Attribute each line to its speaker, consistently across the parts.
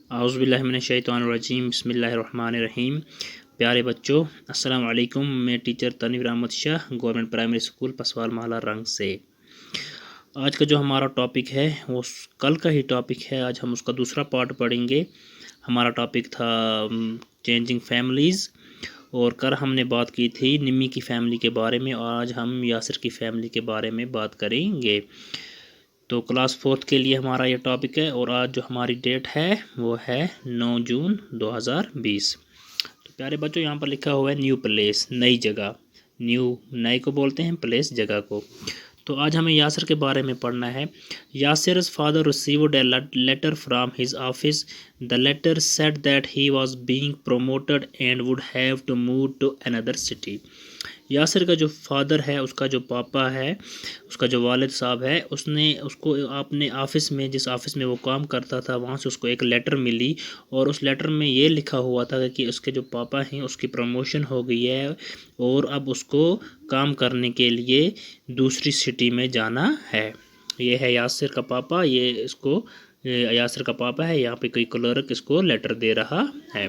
Speaker 1: औज़ुबिल्लाहिमिनश्शैतानिर्रजीम बिस्मिल्लाहिर्रहमानिर्रहीम। प्यारे बच्चों, अस्सलाम वालेकुम। मैं teacher Tanveer Ahmed Shah, government primary school Paswal Mahla Rang से। आज का जो हमारा टॉपिक है वो कल का ही टॉपिक है। आज हम उसका दूसरा पार्ट पढ़ेंगे। हमारा टॉपिक था चेंजिंग फैमिलीज़, और कल हमने बात की थी निम्मी की फ़ैमिली के बारे में, और आज हम यासिर की फ़ैमिली के बारे में बात करेंगे। तो क्लास 4th के लिए हमारा ये टॉपिक है, और आज जो हमारी डेट है वो है 9 जून 2020। तो प्यारे बच्चों, यहाँ पर लिखा हुआ है न्यू प्लेस, नई जगह। न्यू नए को बोलते हैं, प्लेस जगह को। तो आज हमें यासिर के बारे में पढ़ना है। यासिर's father received a letter from his office. The letter said that he was being promoted and would have to move to another city. Yasir का जो फादर है, उसका जो पापा है, उसका जो वालिद साहब है, उसने उसको अपने ऑफ़िस में, जिस ऑफ़िस में वो काम करता था, वहाँ से उसको एक लेटर मिली, और उस लेटर में ये लिखा हुआ था कि उसके जो पापा हैं उसकी प्रमोशन हो गई है, और अब उसको काम करने के लिए दूसरी सिटी में जाना है। ये है यासिर का पापा, ये इसको यासिर का पापा है। यहाँ पे कोई क्लर्क इसको लेटर दे रहा है।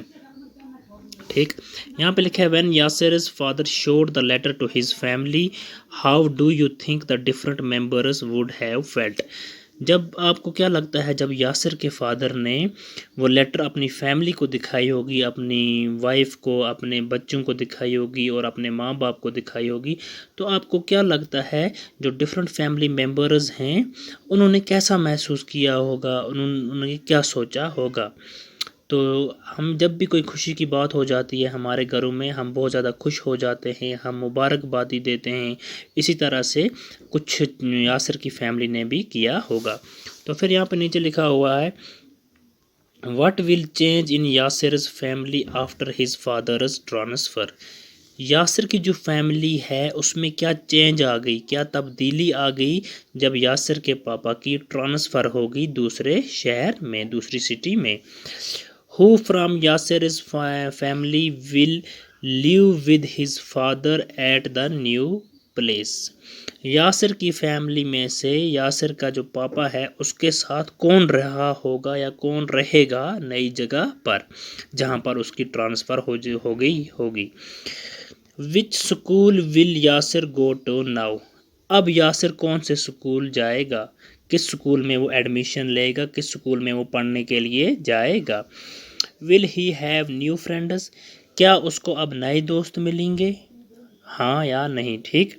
Speaker 1: ठीक, यहाँ पे लिखा है when यासिर's father showed the letter to his family, how do you think the different members would have felt? जब आपको क्या लगता है, जब यासिर के फादर ने वो लेटर अपनी फैमिली को दिखाई होगी, अपनी वाइफ को, अपने बच्चों को दिखाई होगी, और अपने माँ बाप को दिखाई होगी, तो आपको क्या लगता है जो डिफरेंट फैमिली मेम्बर्स हैं उन्होंने कैसा महसूस किया होगा, उन्होंने क्या सोचा होगा? तो हम जब भी कोई खुशी की बात हो जाती है हमारे घरों में, हम बहुत ज़्यादा खुश हो जाते हैं, हम मुबारकबादी देते हैं। इसी तरह से कुछ यासिर की फैमिली ने भी किया होगा। तो फिर यहाँ पे नीचे लिखा हुआ है what will change in Yasir's family after his father's transfer. Yasir की जो फैमिली है उसमें क्या चेंज आ गई, क्या तब्दीली आ गई जब यासिर के पापा की ट्रांसफ़र होगी दूसरे शहर में, दूसरी सिटी में। Who from Yasir's family will live with his father at the new place? Yasir की फैमिली में से यासिर का जो पापा है उसके साथ कौन रहा होगा या कौन रहेगा नई जगह पर जहां पर उसकी ट्रांसफ़र हो गई होगी। Which school will Yasir go to now? अब यासिर कौन से स्कूल जाएगा, किस स्कूल में वो एडमिशन लेगा, किस स्कूल में वो पढ़ने के लिए जाएगा। Will he have new friends, क्या उसको अब नए दोस्त मिलेंगे, हाँ या नहीं। ठीक,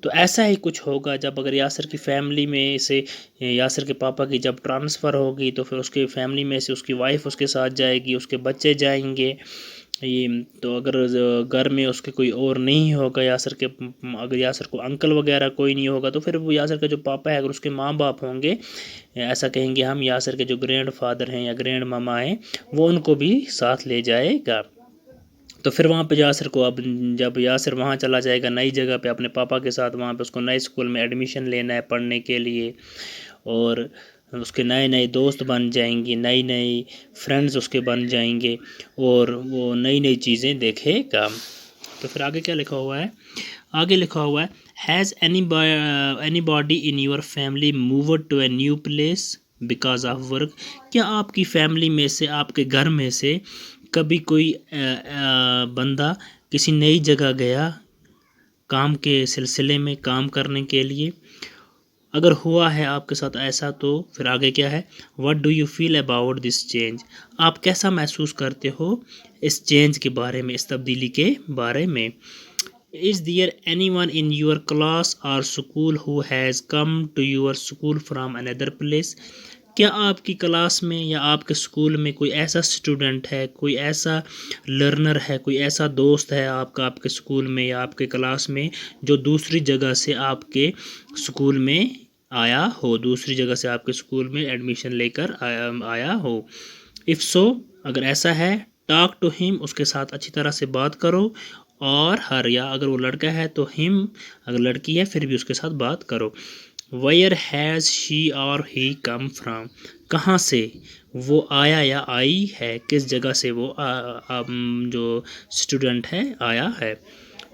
Speaker 1: तो ऐसा ही कुछ होगा जब अगर यासिर की फ़ैमिली में से यासिर के पापा की जब ट्रांसफ़र होगी, तो फिर उसके फैमिली में से उसकी वाइफ उसके साथ जाएगी, उसके बच्चे जाएंगे। ये तो अगर घर में उसके कोई और नहीं होगा यासिर के, अगर यासिर को अंकल वगैरह कोई नहीं होगा, तो फिर वो यासिर का जो पापा है, अगर उसके माँ बाप होंगे, ऐसा कहेंगे हम, यासिर के जो ग्रैंड फादर हैं या ग्रैंड मामा हैं, वो उनको भी साथ ले जाएगा। तो फिर वहाँ पे यासिर को, अब जब यासिर वहाँ चला जाएगा नई जगह पे अपने पापा के साथ, वहाँ पे उसको नए स्कूल में एडमिशन लेना है पढ़ने के लिए, और उसके नए नए दोस्त बन जाएंगी, नई नई फ्रेंड्स उसके बन जाएंगे, और वो नई नई चीज़ें देखेगा। तो फिर आगे क्या लिखा हुआ है, आगे लिखा हुआ है has anybody in your family moved to a new place because of work. क्या आपकी फैमिली में से, आपके घर में से कभी कोई बंदा किसी नई जगह गया काम के सिलसिले में, काम करने के लिए? अगर हुआ है आपके साथ ऐसा, तो फिर आगे क्या है, what do you feel about this change. आप कैसा महसूस करते हो इस चेंज के बारे में, इस तब्दीली के बारे में। Is there anyone in your class or school who has come to your school from another place. क्या आपकी क्लास में या आपके स्कूल में कोई ऐसा स्टूडेंट है, कोई ऐसा लर्नर है, कोई ऐसा दोस्त है आपका, आपके स्कूल में या आपके क्लास में, जो दूसरी जगह से आपके स्कूल में आया हो, दूसरी जगह से आपके स्कूल में एडमिशन लेकर आया हो। इफ़ सो, अगर ऐसा है, टॉक टू हिम, उसके साथ अच्छी तरह से बात करो, और हर, या अगर वो लड़का है तो हिम, अगर लड़की है फिर भी उसके साथ बात करो। Where has she और he come from? कहाँ से वो आया या आई है, किस जगह से वो जो स्टूडेंट है आया है।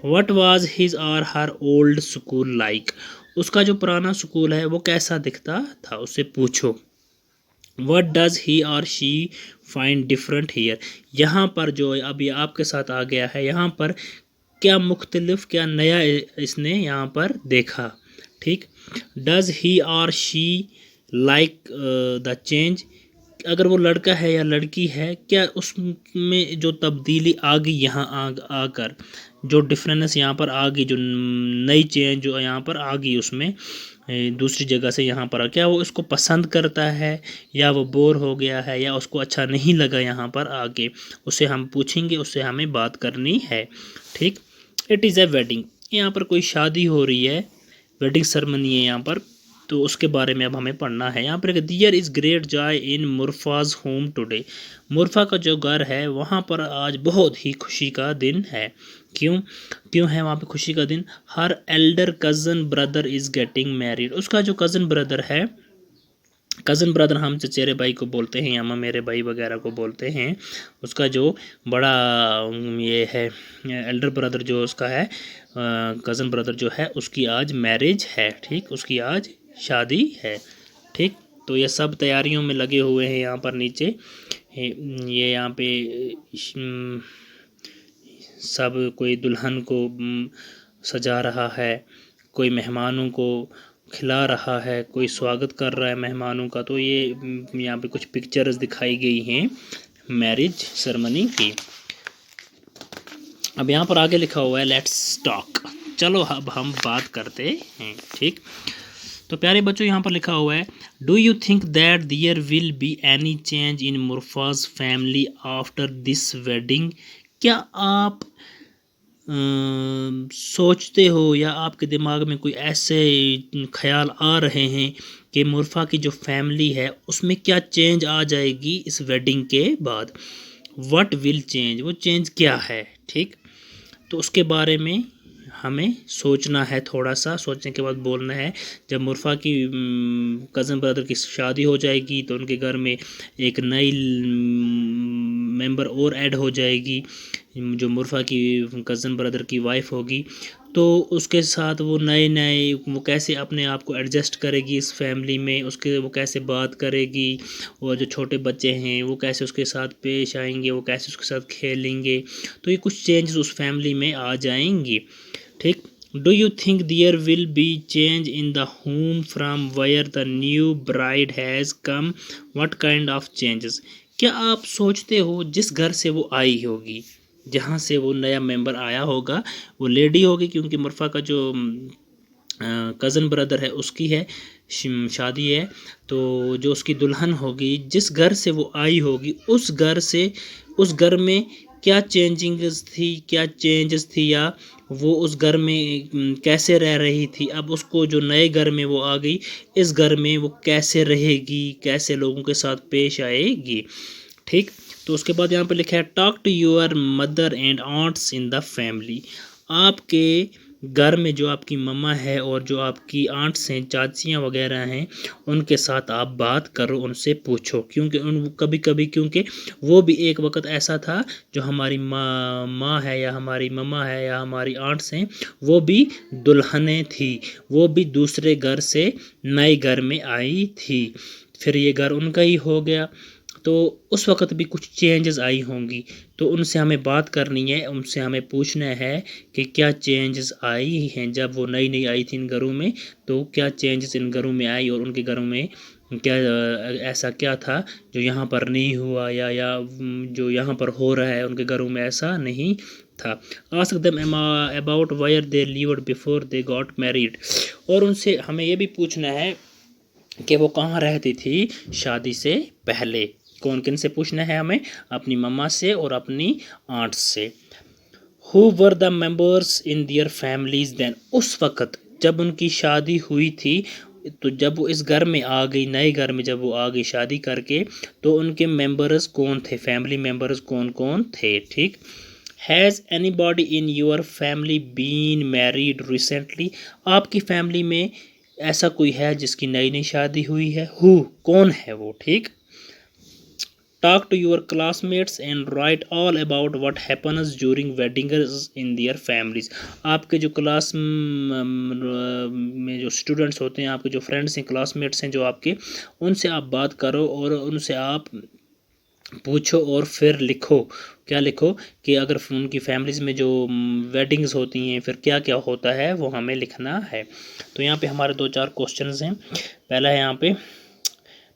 Speaker 1: What was his और her old school like? उसका जो पुराना स्कूल है वो कैसा दिखता था, उससे पूछो। व्हाट डज ही और शी फाइंड डिफरेंट हियर। यहाँ पर जो अभी आपके साथ आ गया है, यहाँ पर क्या मुख्तलिफ, क्या नया इसने यहाँ पर देखा। ठीक, डज ही और शी लाइक द चेंज, अगर वो लड़का है या लड़की है, क्या उसमें जो तब्दीली आ गई यहाँ आकर, जो डिफरेंस यहाँ पर आ गई, जो नई चेंज जो यहाँ पर आ गई उसमें दूसरी जगह से यहाँ पर, क्या वो इसको पसंद करता है या वो बोर हो गया है या उसको अच्छा नहीं लगा यहाँ पर आके, उसे हम पूछेंगे, उससे हमें बात करनी है। ठीक, इट इज़ ए वेडिंग, यहाँ पर कोई शादी हो रही है, वेडिंग सेरेमनी है यहाँ पर, तो उसके बारे में अब हमें पढ़ना है। यहाँ पर there is great joy in Murfa's home today, Murfa का जो घर है वहाँ पर आज बहुत ही खुशी का दिन है। क्यों क्यों है वहाँ पे खुशी का दिन? हर Elder cousin brother is getting married, उसका जो कज़न ब्रदर है, कज़न ब्रदर हम चचेरे भाई को बोलते हैं या मेरे भाई वगैरह को बोलते हैं, उसका जो बड़ा ये है एल्डर ब्रदर जो उसका है, कज़न ब्रदर जो है, उसकी आज मैरिज है। ठीक, उसकी आज शादी है। ठीक, तो ये सब तैयारियों में लगे हुए हैं यहाँ पर नीचे, ये यहाँ पे सब कोई दुल्हन को सजा रहा है, कोई मेहमानों को खिला रहा है, कोई स्वागत कर रहा है मेहमानों का। तो ये यहाँ पे कुछ पिक्चर्स दिखाई गई हैं मैरिज सेरेमनी की। अब यहाँ पर आगे लिखा हुआ है लेट्स टॉक, चलो अब हम बात करते हैं। ठीक, तो प्यारे बच्चों यहाँ पर लिखा हुआ है do you think that there will be any change in Murfa's family after this wedding, क्या आप सोचते हो या आपके दिमाग में कोई ऐसे ख्याल आ रहे हैं कि मुरफा की जो फैमिली है उसमें क्या चेंज आ जाएगी इस वेडिंग के बाद? व्हाट विल चेंज, वो चेंज क्या है? ठीक, तो उसके बारे में हमें सोचना है, थोड़ा सा सोचने के बाद बोलना है। जब मुरफा की कज़न ब्रदर की शादी हो जाएगी तो उनके घर में एक नई मेंबर और ऐड हो जाएगी, जो मुरफा की कज़न ब्रदर की वाइफ होगी, तो उसके साथ वो नए वो कैसे अपने आप को एडजस्ट करेगी इस फैमिली में, उसके वो कैसे बात करेगी, और जो छोटे बच्चे हैं वो कैसे उसके साथ पेश आएंगे, वो कैसे उसके साथ खेलेंगे, तो ये कुछ चेंजेस उस फैमिली में आ जाएंगी। ठीक, do you think there will be change in the home from where the new bride has come, what kind of changes, क्या आप सोचते हो जिस घर से वो आई होगी, जहाँ से वो नया मेंबर आया होगा, वो लेडी होगी क्योंकि मुरफा का जो कज़न ब्रदर है उसकी है शादी है, तो जो उसकी दुल्हन होगी, जिस घर से वो आई होगी, उस घर से, उस घर में क्या चेंजिंग्स थी, क्या चेंजेस थी, या वो उस घर में कैसे रह रही थी, अब उसको जो नए घर में वो आ गई, इस घर में वो कैसे रहेगी, कैसे लोगों के साथ पेश आएगी। ठीक, तो उसके बाद यहाँ पे लिखा है talk to your mother and aunts in the family, आपके घर में जो आपकी मम्मा है और जो आपकी आंट्स हैं, चाचियाँ वगैरह हैं, उनके साथ आप बात करो, उनसे पूछो, क्योंकि कभी कभी क्योंकि वो भी एक वक्त ऐसा था, जो हमारी माँ है या हमारी मम्मा है या हमारी आंट्स हैं, वो भी दुल्हनें थी, वो भी दूसरे घर से नए घर में आई थी, फिर ये घर उनका ही हो गया, तो उस वक़्त भी कुछ चेंजेस आई होंगी, तो उनसे हमें बात करनी है, उनसे हमें पूछना है कि क्या चेंजेस आई हैं जब वो नई नई आई थी इन घरों में, तो क्या चेंजेस इन घरों में आई और उनके घरों में क्या ऐसा क्या था जो यहाँ पर नहीं हुआ, या जो यहाँ पर हो रहा है उनके घरों में ऐसा नहीं था। Ask them about where they lived before they got married, और उनसे हमें ये भी पूछना है कि वो कहाँ रहती थी शादी से पहले। कौन किन से पूछना है हमें? अपनी मम्मा से और अपनी आंट से। Who were the members in their families then, उस वक़्त जब उनकी शादी हुई थी, तो जब वो इस घर में आ गई, नए घर में जब वो आ गई शादी करके, तो उनके मेंबर्स कौन थे, फैमिली मेंबर्स कौन कौन थे। ठीक, has anybody in your family been married recently, आपकी फैमिली में ऐसा कोई है जिसकी नई नई शादी हुई है? हु, कौन है वो? ठीक, Talk to your classmates and write all about what happens during weddings in their families. आपके जो क्लास में जो स्टूडेंट्स होते हैं, आपके जो फ्रेंड्स हैं, क्लासमेट्स हैं जो आपके, उनसे आप बात करो और उनसे आप पूछो और फिर लिखो। क्या लिखो कि अगर उनकी फैमिलीज़ में जो वेडिंग्स होती हैं फिर क्या क्या होता है वो हमें लिखना है। तो यहाँ पे हमारे 2-4 क्वेश्चंस हैं। पहला है यहाँ पे,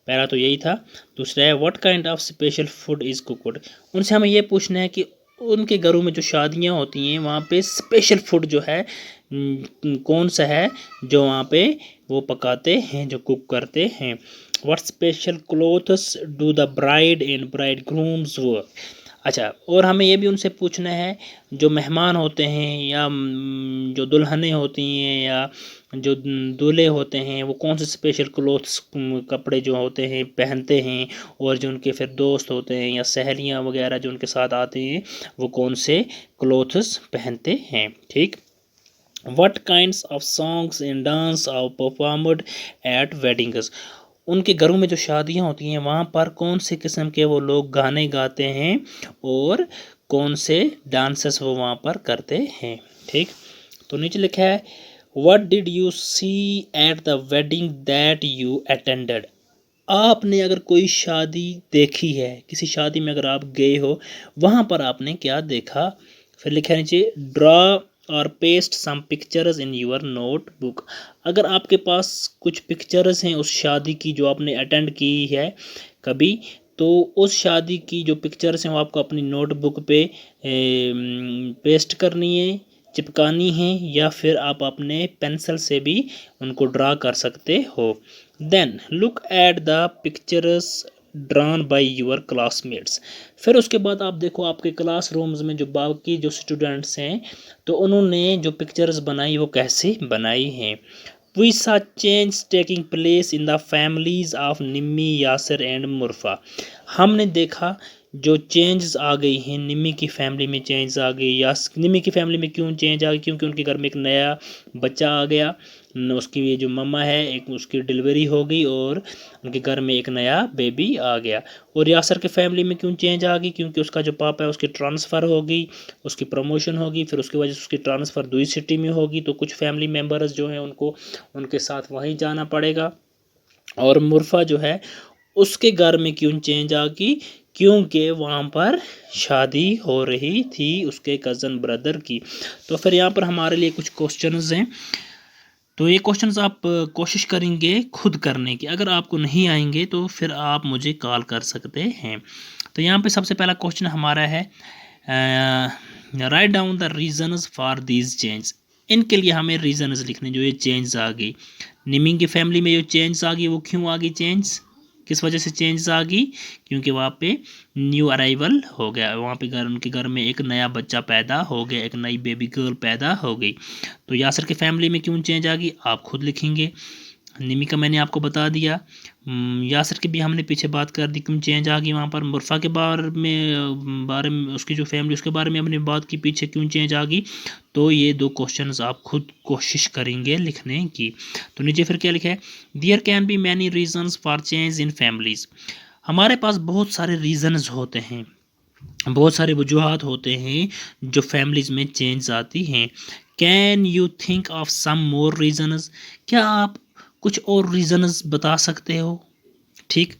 Speaker 1: पहला तो यही था। दूसरा है what kind of special food is cooked. उनसे हमें ये पूछना है कि उनके घरों में जो शादियाँ होती हैं वहाँ पे स्पेशल फूड जो है कौन सा है जो वहाँ पे वो पकाते हैं, जो कुक करते हैं। What special clothes do the bride and bridegrooms wear. अच्छा, और हमें ये भी उनसे पूछना है जो मेहमान होते हैं या जो दुल्हनें होती हैं या जो दूल्हे होते हैं वो कौन से स्पेशल क्लोथ्स कपड़े जो होते हैं पहनते हैं, और जो उनके फिर दोस्त होते हैं या सहेलियां वगैरह जो उनके साथ आते हैं वो कौन से क्लोथ्स पहनते हैं। ठीक। What kinds of songs and dance are performed at weddings। उनके घरों में जो शादियां होती हैं वहाँ पर कौन से किस्म के वो लोग गाने गाते हैं और कौन से डांसेस वो वहाँ पर करते हैं। ठीक। तो नीचे लिखा है What did you see at the wedding that you attended। आपने अगर कोई शादी देखी है, किसी शादी में अगर आप गए हो वहाँ पर आपने क्या देखा। फिर लिखा है नीचे ड्रॉ और paste some pictures in your notebook. अगर आपके पास कुछ पिक्चर्स हैं उस शादी की जो आपने अटेंड की है कभी, तो उस शादी की जो पिक्चर्स हैं वो आपको अपनी नोटबुक पे पेस्ट करनी है, चिपकानी है, या फिर आप अपने पेंसिल से भी उनको ड्रा कर सकते हो। Then look at the pictures drawn by your classmates. फिर उसके बाद आप देखो आपके क्लासरूम्स में जो बाकी जो स्टूडेंट्स हैं तो उन्होंने जो पिक्चर्स बनाई वो कैसे बनाई हैं। We saw change taking place in the families of Nimmi, Yasir and Murfa. हमने देखा जो चेंजेस आ गई हैं, निम्मी की फैमिली में चेंज आ गई। या निम्मी की फैमिली में क्यों चेंज आ गई, क्योंकि उनके घर में एक नया बच्चा आ गया, उसकी ये जो मम्मा है एक उसकी डिलीवरी हो गई और उनके घर में एक नया बेबी आ गया। और यासर के फैमिली में क्यों चेंज आ गई, क्योंकि उसका जो पापा है उसकी ट्रांसफ़र हो गई, उसकी प्रमोशन होगी, फिर उसकी वजह से उसकी ट्रांसफ़र दूसरी सिटी में होगी, तो कुछ फैमिली मेम्बर्स जो हैं उनको उनके साथ वहीं जाना पड़ेगा। और मुरफा जो है उसके घर में क्यों चेंज आ गई, क्योंकि वहाँ पर शादी हो रही थी उसके कज़न ब्रदर की। तो फिर यहाँ पर हमारे लिए कुछ क्वेश्चंस हैं, तो ये क्वेश्चंस आप कोशिश करेंगे खुद करने की। अगर आपको नहीं आएंगे तो फिर आप मुझे कॉल कर सकते हैं। तो यहाँ पे सबसे पहला क्वेश्चन हमारा है write down the reasons for these change. इनके लिए हमें रीजंस लिखने जो ये चेंज आ गई। निमिंग की फैमिली में जो चेंज आ गई वो क्यों आ गई, चेंज किस वजह से चेंज आ गई, क्योंकि वहाँ पे न्यू अराइवल हो गया, वहाँ पे उनके घर में एक नया बच्चा पैदा हो गया, एक नई बेबी गर्ल पैदा हो गई। तो यासर की फैमिली में क्यों चेंज आ गई आप खुद लिखेंगे। निमी का मैंने आपको बता दिया। यासर की भी हमने पीछे बात कर दी क्यों चेंज आ गई वहाँ पर। मुरफा के बारे में उसकी जो फैमिली उसके बारे में हमने बात की पीछे क्यों चेंज आ गई। तो ये 2 क्वेश्चंस आप खुद कोशिश करेंगे लिखने की। तो नीचे फिर क्या लिखा है there can be many reasons for change in families. हमारे पास बहुत सारे रीजन्स होते हैं, बहुत सारे वजूहात होते हैं जो फैमिलीज़ में चेंज आती हैं। Can you think of some more reasons. क्या आप कुछ और रीजन्स बता सकते हो। ठीक,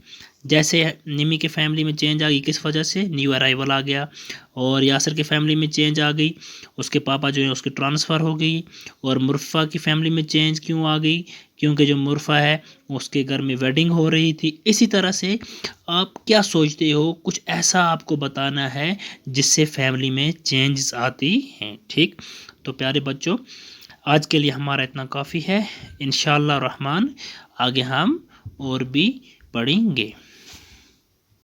Speaker 1: जैसे निमी के फैमिली में चेंज आ गई किस वजह से, न्यू अराइवल आ गया। और यासर की फैमिली में चेंज आ गई, उसके पापा जो है उसकी ट्रांसफ़र हो गई। और मुरफा की फैमिली में चेंज क्यों आ गई, क्योंकि जो मुरफा है उसके घर में वेडिंग हो रही थी। इसी तरह से आप क्या सोचते हो, कुछ ऐसा आपको बताना है जिससे फैमिली में चेंज आती हैं। ठीक, तो प्यारे बच्चों आज के लिए हमारा इतना काफ़ी है। इंशाअल्लाह रहमान आगे हम और भी पढ़ेंगे।